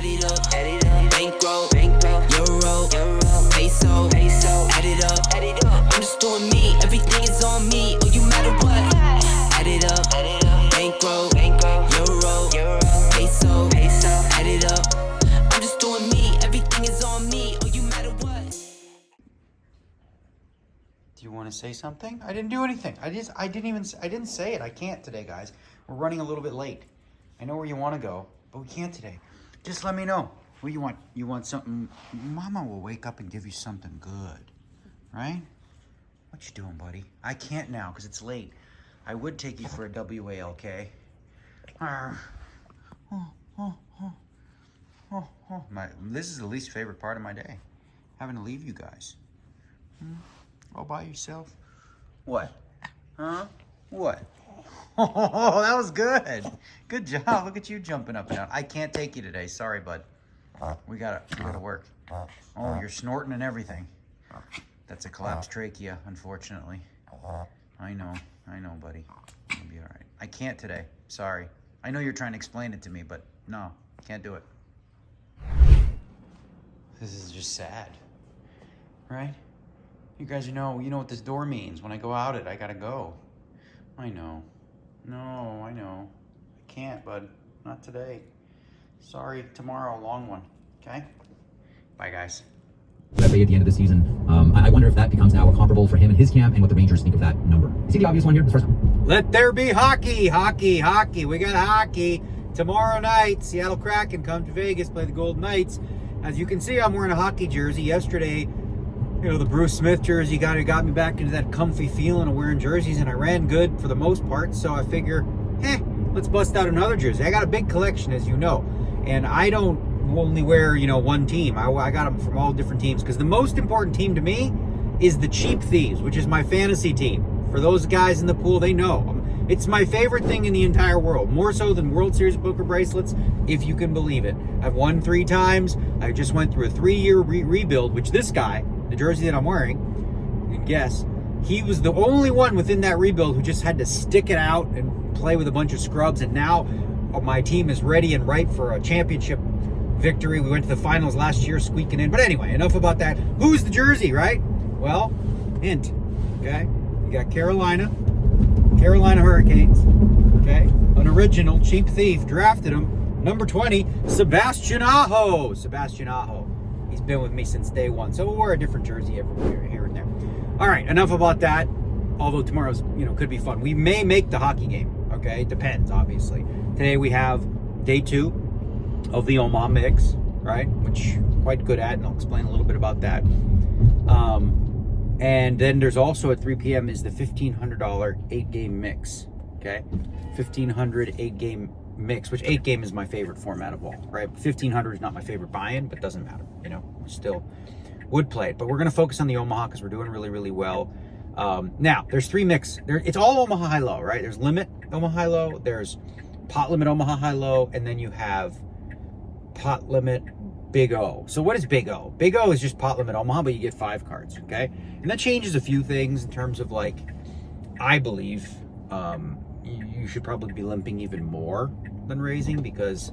Add it up, bankroll, euro, peso, add it up, I'm just doing me, everything is on me, oh you matter what, add it up, bankroll, euro, peso, add it up, I'm just doing me, everything is on me, oh you matter what. Do you want to say something? I didn't do anything. I didn't say it. I can't today, guys. We're running a little bit late. I know where you want to go, but we can't today. Just let me know. What you want? You want something? Mama will wake up and give you something good, right? What you doing, buddy? I can't now because it's late. I would take you for a WALK. This is the least favorite part of my day. Having to leave you guys. All by yourself? What? Huh? What? Oh, that was good. Good job. Look at you jumping up and down. I can't take you today. Sorry, bud. We gotta work. Oh, you're snorting and everything. That's a collapsed trachea, unfortunately. I know, buddy. You'll be all right. I can't today. Sorry. I know you're trying to explain it to me, but no, can't do it. This is just sad, right? You guys know what this door means. When I go out it, I gotta go. I know. No, I know. I can't, bud. Not today. Sorry, tomorrow, long one. Okay? Bye, guys. That way at the end of the season, I wonder if that becomes now a comparable for him and his camp and what the Rangers think of that number. See the obvious one here? The first one. Let there be hockey, hockey, hockey. We got hockey. Tomorrow night, Seattle Kraken come to Vegas, play the Golden Knights. As you can see, I'm wearing a hockey jersey. Yesterday, the Bruce Smith jersey got me back into that comfy feeling of wearing jerseys, and I ran good for the most part, so I figure, let's bust out another jersey. I got a big collection, as you know, and I don't only wear, one team. I got them from all different teams, because the most important team to me is the Cheap Thieves, which is my fantasy team. For those guys in the pool, they know. It's my favorite thing in the entire world, more so than World Series poker bracelets, if you can believe it. I've won 3 times. I just went through a 3-year rebuild, which this guy, the jersey that I'm wearing, you can guess, he was the only one within that rebuild who just had to stick it out and play with a bunch of scrubs, and now my team is ready and ripe for a championship victory. We went to the finals last year, squeaking in. But anyway, enough about that. Who's the jersey, right? Well, hint, okay? You got Carolina Hurricanes, okay? An original Cheap Thief, drafted him, number 20, Sebastian Aho. He's been with me since day one, so we'll wear a different jersey every here and there. All right, enough about that. Although tomorrow's, could be fun. We may make the hockey game, okay? Depends, obviously. Today we have day 2 of the OMAHA mix, right? Which I'm quite good at, and I'll explain a little bit about that. And then there's also at 3 p.m. is the $1,500 8-game mix, okay? 1,500 8-game mix, which 8-game is my favorite format of all, right? 1,500 is not my favorite buy-in, but doesn't matter, still would play it. But we're going to focus on the OMAHA because we're doing really, really well. Now, there's 3 mix. It's all OMAHA high-low, right? There's limit OMAHA high-low, there's pot limit OMAHA high-low, and then you have pot limit Big O. So what is Big O? Big O is just pot limit OMAHA, but you get 5 cards, okay? And that changes a few things in terms of, I believe you should probably be limping even more than raising because,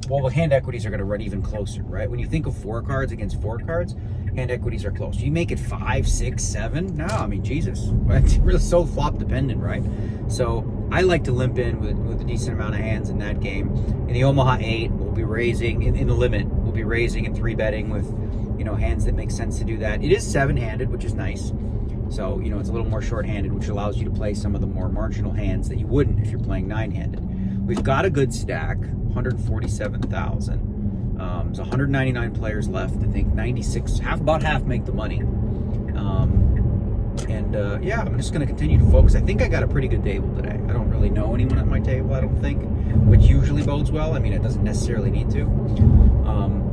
the hand equities are going to run even closer, right? When you think of 4 cards against 4 cards, hand equities are close. You make it 5, 6, 7? No, Jesus. It's really so flop dependent, right? So I like to limp in with a decent amount of hands in that game. In the OMAHA 8, we'll be raising, in the limit, we'll be raising and 3-betting with, hands that make sense to do that. It is 7-handed, which is nice. So, it's a little more short-handed, which allows you to play some of the more marginal hands that you wouldn't if you're playing 9-handed. We've got a good stack, 147,000. There's 199 players left. I think 96, about half make the money. I'm just going to continue to focus. I think I got a pretty good table today. I don't really know anyone at my table, I don't think, which usually bodes well. It doesn't necessarily need to.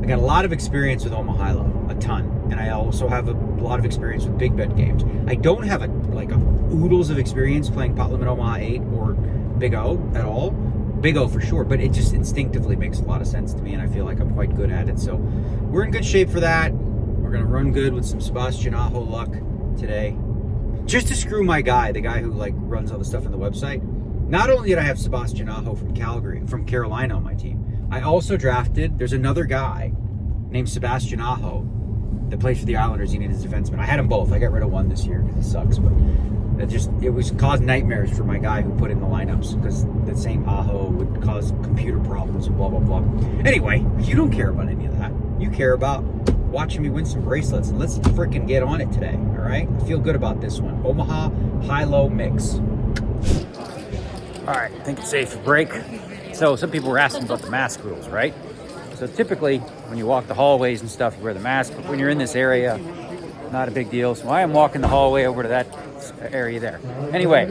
I got a lot of experience with OMAHA high-low, a ton. And I also have a lot of experience with big bet games. I don't have a oodles of experience playing pot limit OMAHA 8 or Big O at all. Big O for sure, but it just instinctively makes a lot of sense to me, and I feel like I'm quite good at it. So we're in good shape for that. We're going to run good with some Sebastian Aho luck today. Just to screw my guy, the guy who runs all the stuff on the website. Not only did I have Sebastian Aho from Carolina on my team, I also drafted, there's another guy named Sebastian Aho that plays for the Islanders. He needed his defenseman. I had them both. I got rid of one this year because he sucks, but it was caused nightmares for my guy who put in the lineups because the same Aho would cause computer problems and blah, blah, blah. Anyway, you don't care about any of that. You care about watching me win some bracelets, and let's freaking get on it today, all right? I feel good about this one. Omaha high-low mix. All right, I think it's safe for break. So some people were asking about the mask rules, right? So typically, when you walk the hallways and stuff, you wear the mask, but when you're in this area, not a big deal. So I am walking the hallway over to that area there. Anyway,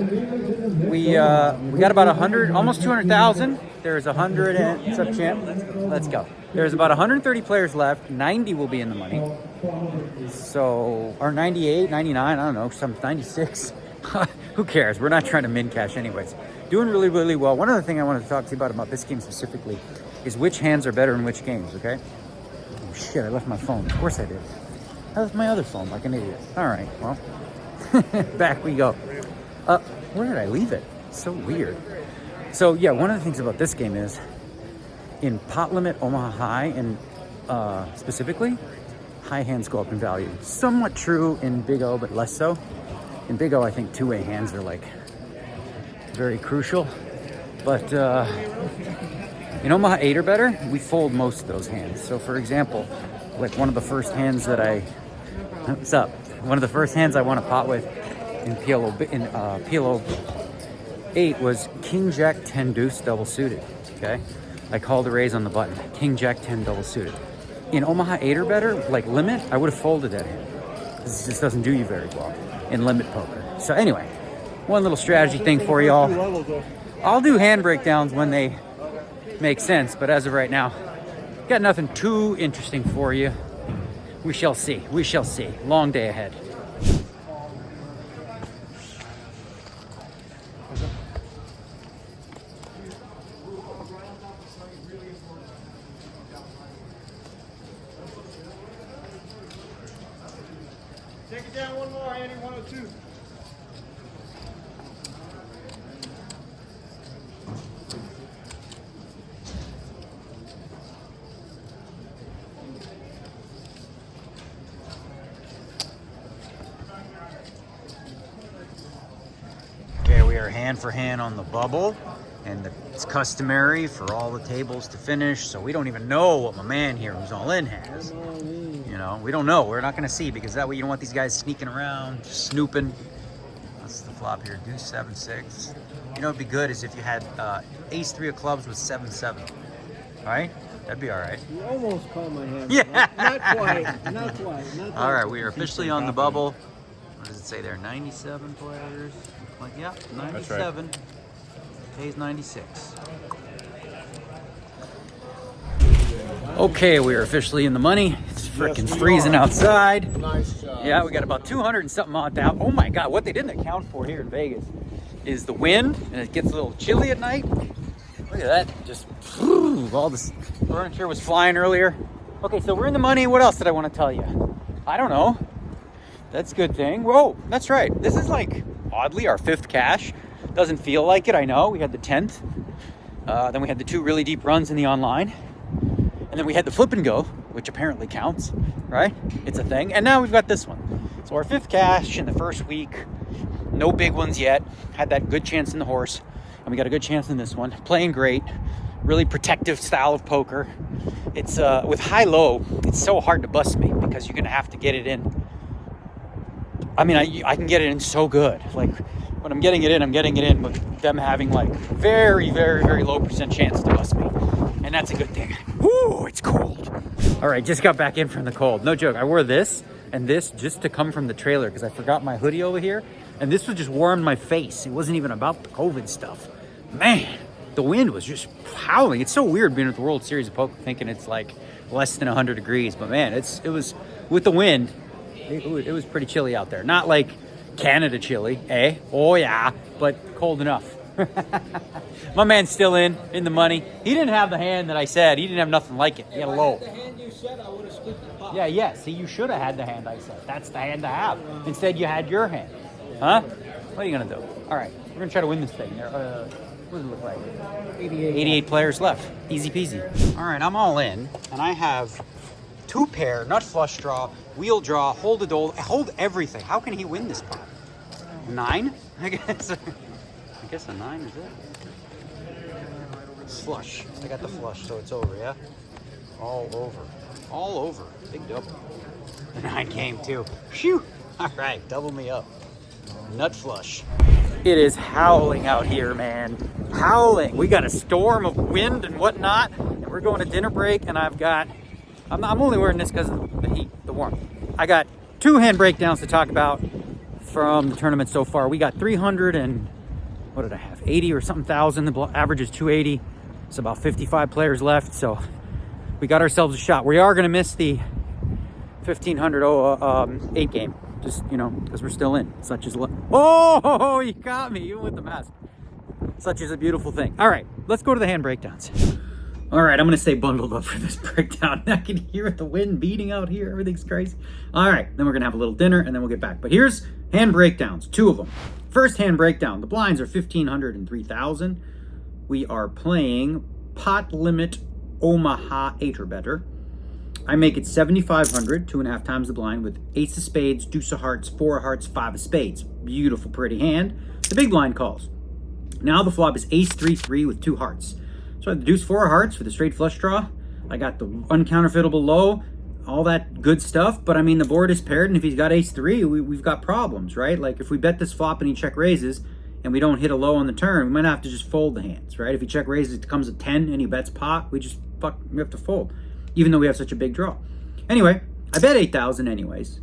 we got about 100, almost 200,000. There's 100 and, what's up, champ? Let's go. There's about 130 players left. 90 will be in the money. So, or 98, 99, I don't know, some 96. Who cares? We're not trying to min cash anyways. Doing really, really well. One other thing I wanted to talk to you about this game specifically is which hands are better in which games, okay? Oh shit, I left my phone. Of course I did. I left my other phone like an idiot. All right, well, back we go. Where did I leave it? It's so weird. So yeah, one of the things about this game is in pot limit Omaha High and specifically, high hands go up in value. Somewhat true in Big O, but less so. In Big O, I think two-way hands are like very crucial. But in Omaha 8 or better, we fold most of those hands. So for example, like one of the first hands that what's up? One of the first hands I won a pot with in PLO 8 was King Jack 10 Deuce double suited. Okay, I called a raise on the button. King Jack 10 double suited. In Omaha 8 or better, like limit, I would have folded that hand. This just doesn't do you very well in limit poker. So anyway, one little strategy thing for y'all. I'll do hand breakdowns when they make sense, but as of right now, got nothing too interesting for you. We shall see. We shall see. Long day ahead. Take it down one more, Andy, 102. Okay, we are hand for hand on the bubble, and it's customary for all the tables to finish, so we don't even know what my man here who's all in has. You know, we don't know. We're not going to see because that way you don't want these guys sneaking around, just snooping. That's the flop here, deuce 7-6. You know, it'd be good is if you had ace 3 of clubs with 7-7. All right? That'd be all right. You almost called my hand. Yeah. Not quite. Not quite. All right, we are officially on the bubble. What does it say there? 97 players. Like, yeah, 97. Pays 96. Okay, we are officially in the money. It's freaking freezing outside. Nice job. Yeah, we got about 200 and something odd out. Oh my God, what they didn't account for here in Vegas is the wind, and it gets a little chilly at night. Look at that, just all this furniture was flying earlier. Okay, so we're in the money. What else did I want to tell you? I don't know. That's a good thing. Whoa, that's right. This is like, oddly, our 5th cash. Doesn't feel like it, I know. We had the 10th. Then we had the 2 really deep runs in the online. And then we had the flip and go, which apparently counts, right? It's a thing. And now we've got this one. So our 5th cash in the first week. No big ones yet. Had that good chance in the horse. And we got a good chance in this one. Playing great. Really protective style of poker. It's with high-low, it's so hard to bust me because you're going to have to get it in. I mean, I can get it in so good. Like, when I'm getting it in with them having like very, very, very low % chance to bust me. And that's a good thing. Woo, it's cold. All right, just got back in from the cold. No joke, I wore this and this just to come from the trailer because I forgot my hoodie over here. And this was just warm my face. It wasn't even about the COVID stuff. Man, the wind was just howling. It's so weird being at the World Series of Poker thinking it's like less than 100 degrees. But man, it was, with the wind, it was pretty chilly out there. Not like Canada chilly, eh? Oh yeah, but cold enough. My man's still in the money. He didn't have the hand that I said. He didn't have nothing like it. He had a low. The hand you said, I would have split the pot. Yeah. See, you should have had the hand I said. That's the hand to have. Instead, you had your hand. Huh? What are you gonna do? All right, we're gonna try to win this thing. what does it look like? 88 players left. Easy peasy. All right, I'm all in, and I have 2 pair, nut flush draw, wheel draw, hold a dole, hold everything. How can he win this pot? 9? I guess a 9 is it. It's flush. I got the flush, so it's over, yeah? All over. All over. Big double. The 9 came too. Phew! All right, double me up. Nut flush. It is howling out here, man. Howling. We got a storm of wind and whatnot, and we're going to dinner break, and I'm only wearing this because of the heat, the warmth. I got 2 hand breakdowns to talk about from the tournament so far. We got 300 and, what did I have, 80 or something thousand. The average is 280. It's about 55 players left, so we got ourselves a shot. We are going to miss the 1500 8 game, just, you know, because we're still in. Such is oh, you got me, even with the mask. Such is a beautiful thing. All right, let's go to the hand breakdowns. All right, I'm going to stay bundled up for this breakdown. I can hear the wind beating out here. Everything's crazy. All right, then we're going to have a little dinner, and then we'll get back. But here's hand breakdowns, 2 of them. First hand breakdown. The blinds are 1,500 and 3,000. We are playing pot limit Omaha 8 or better. I make it 7,500, 2.5 times the blind, with ace of spades, deuce of hearts, 4 of hearts, 5 of spades. Beautiful, pretty hand. The big blind calls. Now the flop is ace 3-3 with 2 hearts. So I have the deuce 4 of hearts for the straight flush draw. I got the uncounterfeitable low, all that good stuff. But I mean, the board is paired, and if he's got ace 3, we've got problems, right? Like if we bet this flop and he check raises, and we don't hit a low on the turn, we might have to just fold the hands, right? If he check raises, it comes a 10 and he bets pot, we have to fold, even though we have such a big draw. Anyway, I bet 8,000 anyways,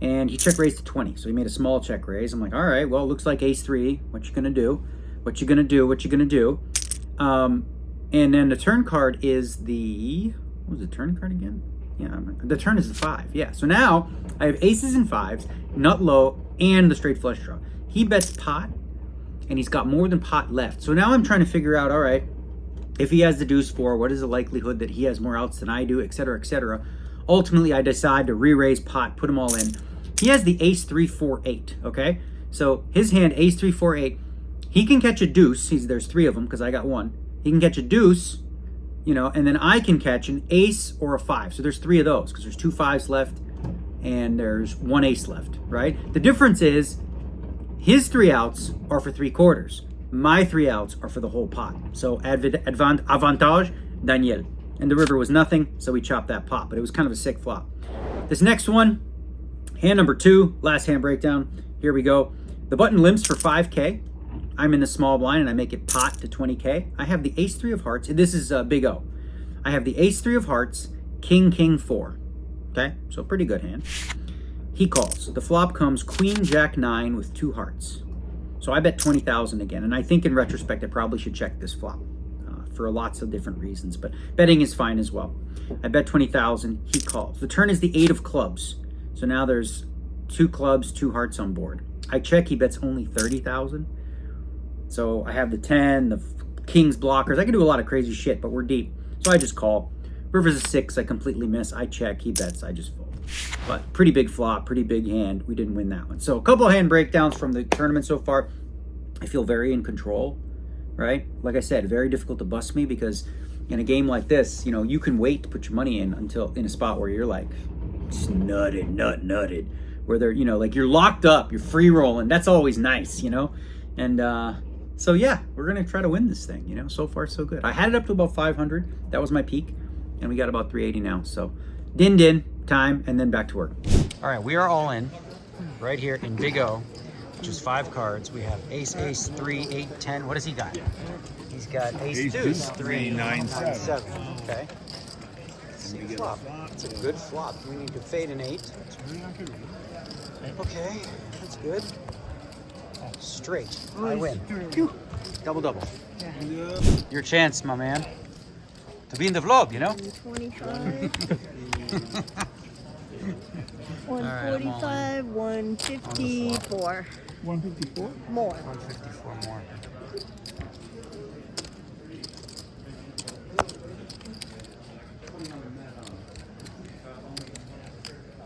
and he check raised to 20, so he made a small check raise. I'm like, all right, well, it looks like ace 3. What you gonna do? What you gonna do? What you gonna do? And then the turn card is the, what was the turn card again? Yeah, the turn is the 5. Yeah, so now I have aces and 5s, nut low, and the straight flush draw. He bets pot, and he's got more than pot left. So now I'm trying to figure out, all right, if he has the deuce 4, what is the likelihood that he has more outs than I do, et cetera, et cetera. Ultimately, I decide to re-raise pot, put them all in. He has the ace 3, 4, 8, okay? So his hand, ace 3, 4, 8, he can catch a deuce. There's 3 of them because I got 1. He can catch a deuce, you know, and then I can catch an ace or a 5. So there's 3 of those because there's 2 5s left and there's 1 ace left, right? The difference is his 3 outs are for 3/4. My 3 outs are for the whole pot. So avantage, Daniel. And the river was nothing, so we chopped that pot. But it was kind of a sick flop. This next one, hand number 2, last hand breakdown. Here we go. The button limps for 5K. I'm in the small blind, and I make it pot to 20K. I have the ace 3 of hearts. This is big O. I have the ace 3 of hearts, king, king 4. Okay, so pretty good hand. He calls. The flop comes queen, jack 9 with 2 hearts. So I bet 20,000 again. And I think in retrospect, I probably should check this flop for lots of different reasons. But betting is fine as well. I bet 20,000. He calls. The turn is the 8 of clubs. So now there's 2 clubs, 2 hearts on board. I check. He bets only 30,000. So I have the 10, the king's blockers. I can do a lot of crazy shit, but we're deep. So I just call. River's a 6. I completely miss. I check. He bets. I just fold. But pretty big flop, pretty big hand. We didn't win that one. So a couple of hand breakdowns from the tournament so far. I feel very in control, right? Like I said, very difficult to bust me because in a game like this, you know, you can wait to put your money in until in a spot where you're like just nutted. Where they're, you know, like you're locked up, you're free rolling. That's always nice, you know? And so yeah, we're gonna try to win this thing, you know? So far, so good. I had it up to about 500. That was my peak. And we got about 380 now. So din time, and then back to work. All right, we are all in right here in Big O, which is 5 cards. We have ace, 3, 8, 10. What has he got? He's got ace, deuce, 3, 9, 7. Okay. It's a flop. It's a good flop. We need to fade an 8. Okay, that's good. Straight. I win. Phew. Double. Your chance, my man. To be in the vlog, you know? 125. 145, 154. 154? More. 154 more.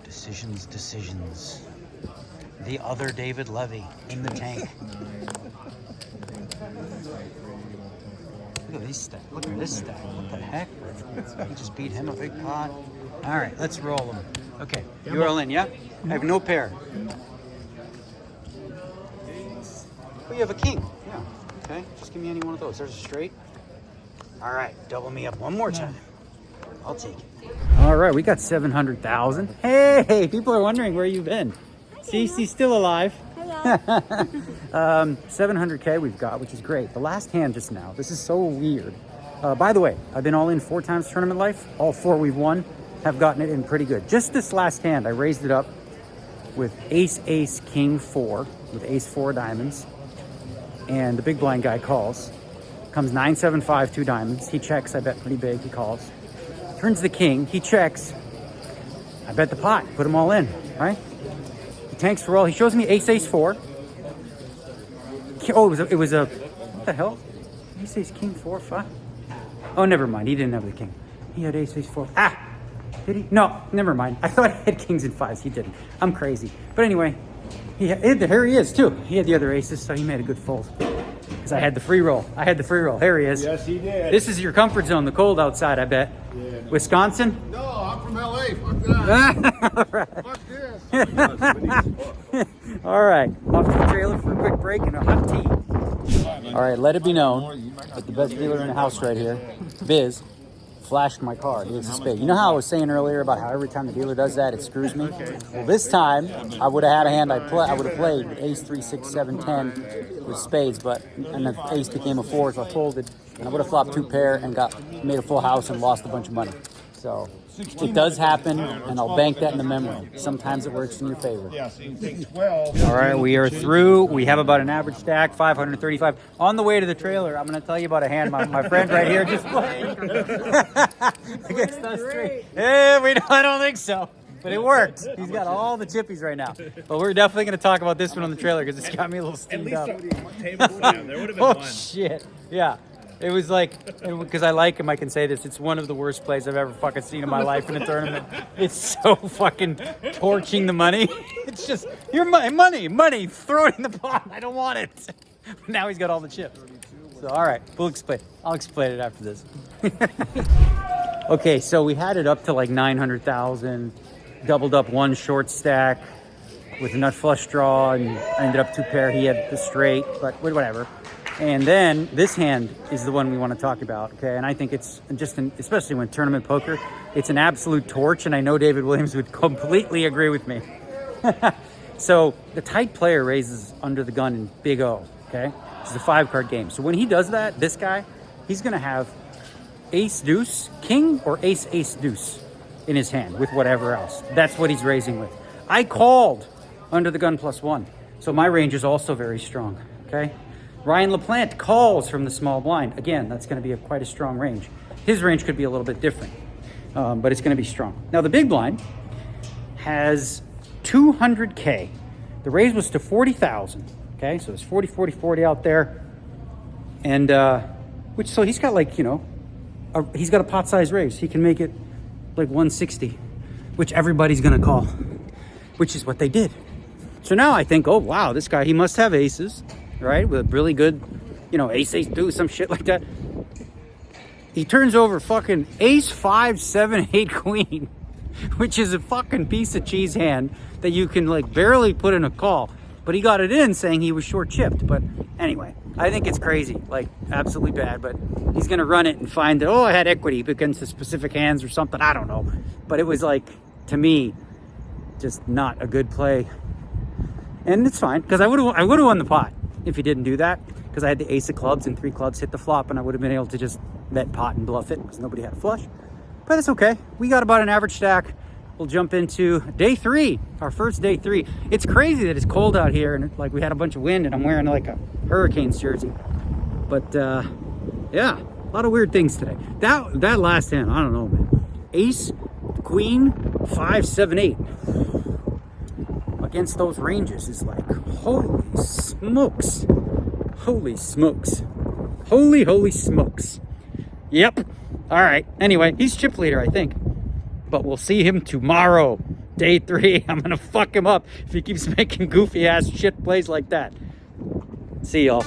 Decisions. The other David Levy in the tank. these stack. Look at this stack. What the heck? He just beat him a big pot. All right, let's roll them. Okay, you're all in, yeah? I have no pair. Oh, you have a king. Yeah. Okay, just give me any one of those. There's a straight. All right, double me up one more time. I'll take it. All right, we got 700,000. Hey, people are wondering where you've been. See, she's still alive. Hello. 700K we've got, which is great. The last hand just now. This is so weird. By the way, I've been all in 4 times tournament life. All 4 we've won. Have gotten it in pretty good. Just this last hand, I raised it up with ace, ace, king, 4, with ace 4 diamonds. And the big blind guy calls. Comes 9, 7, 5, 2 diamonds. He checks, I bet pretty big, he calls. Turns the king, he checks. I bet the pot, put them all in, right? He tanks for all, he shows me ace, ace, 4. Oh, it was a, what the hell? Ace, ace, king, 4, 5. Oh, never mind, he didn't have the king. He had ace, ace, 4. Ah, did he? No, never mind. I thought he had kings and 5s, he didn't. I'm crazy. But anyway, here he is too. He had the other aces, so he made a good fold. Because I had the free roll. Here he is. Yes, he did. This is your comfort zone, the cold outside, I bet. Yeah. Wisconsin? No, I'm from LA. Fuck that. All right. Fuck this. All right. Off to the trailer for a quick break and a hot tea. All right, let it be known that the best dealer in the house right here, Biz, flashed my card. Here's a spade. You know how I was saying earlier about how every time the dealer does that, it screws me? Well, this time, I would have had a hand I would have played with ace, 3, 6, 7, 10 with spades, and the ace became a 4, so I folded, and I would have flopped 2 pair and made a full house and lost a bunch of money. So it does happen, and I'll bank that in the memory. Sometimes it works in your favor. Yeah, so you take 12. All right, we are through. We have about an average stack, 535. On the way to the trailer, I'm going to tell you about a hand my friend right here just played. Against us 3. Yeah, I don't think so. But it worked. He's got all the chippies right now. But we're definitely going to talk about this one on the trailer because it's got me a little steamed up. There would have been Oh, one. shit. Yeah. It was like, because I like him, I can say this. It's one of the worst plays I've ever fucking seen in my life in a tournament. It's so fucking torching the money. It's just, your money, throw it in the pot. I don't want it. But now he's got all the chips. So, all right, I'll explain it after this. Okay, so we had it up to like 900,000, doubled up 1 short stack with a nut flush draw, and I ended up 2 pair. He had the straight, but whatever. And then this hand is the one we want to talk about, okay? And I think it's just, especially when tournament poker, it's an absolute torch, and I know David Williams would completely agree with me. So the tight player raises under the gun in Big O, okay? It's a 5-card game. So when he does that, this guy, he's going to have ace deuce, king, or ace ace deuce in his hand with whatever else. That's what he's raising with. I called under the gun +1, so my range is also very strong, okay? Ryan LaPlante calls from the small blind. Again, that's going to be quite a strong range. His range could be a little bit different, but it's going to be strong. Now, the big blind has 200K. The raise was to 40,000, okay? So it's 40, 40, 40 out there. And, so he's got like, he's got a pot size raise. He can make it like 160, which everybody's going to call, which is what they did. So now I think, oh, wow, this guy, he must have aces, right? With a really good, ace, ace, deuce, some shit like that. He turns over fucking ace, 5, 7, 8, queen, which is a fucking piece of cheese hand that you can like barely put in a call. But he got it in saying he was short chipped. But anyway, I think it's crazy, like absolutely bad. But he's going to run it and find that, oh, I had equity against the specific hands or something. I don't know. But it was like, to me, just not a good play. And it's fine, because I would have won the pot if he didn't do that, because I had the ace of clubs and 3 clubs hit the flop, and I would have been able to just bet pot and bluff it because nobody had a flush. But it's okay. We got about an average stack. We'll jump into day 3, our first day 3. It's crazy that it's cold out here, and like we had a bunch of wind, and I'm wearing like a Hurricanes jersey. But yeah, a lot of weird things today. That last hand, I don't know, man. Ace, queen, 5, 7, 8. Against those ranges is like, holy smokes. Holy smokes. Holy smokes. Yep. All right. Anyway, he's chip leader, I think. But we'll see him tomorrow. Day 3. I'm going to fuck him up if he keeps making goofy ass shit plays like that. See y'all.